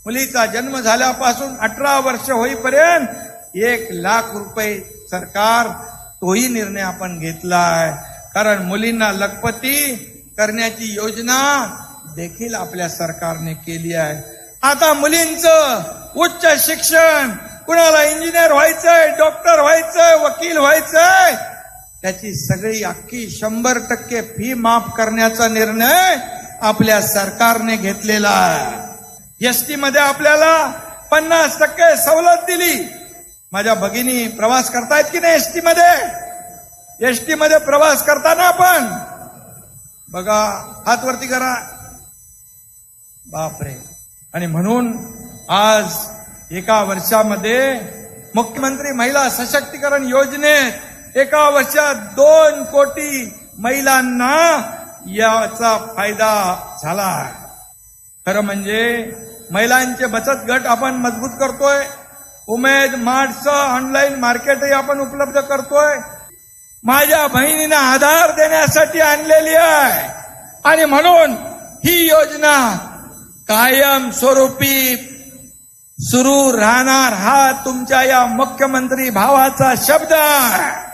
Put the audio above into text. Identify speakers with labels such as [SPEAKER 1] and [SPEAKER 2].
[SPEAKER 1] मुलीचा जन्म झाल्यापासून 18 वर्ष होईपर्यंत 1,00,000 रुपये सरकार तोही निर्णय आपण घेतला आहे. कारण मुलींना लखपती करण्याची योजना देखील आपल्या सरकारने केली आहे. आता मुलींचं उच्च शिक्षण, कुणाला इंजिनियर व्हायचंय, डॉक्टर व्हायचंय, वकील व्हायचंय, त्याची सगळी अख्खी 100% फी माफ करण्याचा निर्णय आपल्या सरकारने घेतलेला आहे. एसटी मध्ये आपल्याला 50% सवलत दिली. माझ्या भगिनी प्रवास करतायत की नाही एसटी मध्ये? एसटी मध्ये प्रवास करताना आपण बघा, हात वरती करा. बापरे. आणि म्हणून आज एका वर्षामध्ये मुख्यमंत्री महिला सशक्तीकरण योजनेत एका वर्षात 2 कोटी महिलांना याचा फायदा झाला. खरं म्हणजे महिलांचे बचत गट आपण मजबूत करतोय. उमेद मार्टचं ऑनलाईन मार्केटही आपण उपलब्ध करतोय. माझ्या बहिणींना आधार देण्यासाठी आणलेली आहे. आणि म्हणून ही योजना कायम स्वरूपी सुरू राहणार, हा तुमच्या या मुख्यमंत्री भावाचा शब्द आहे.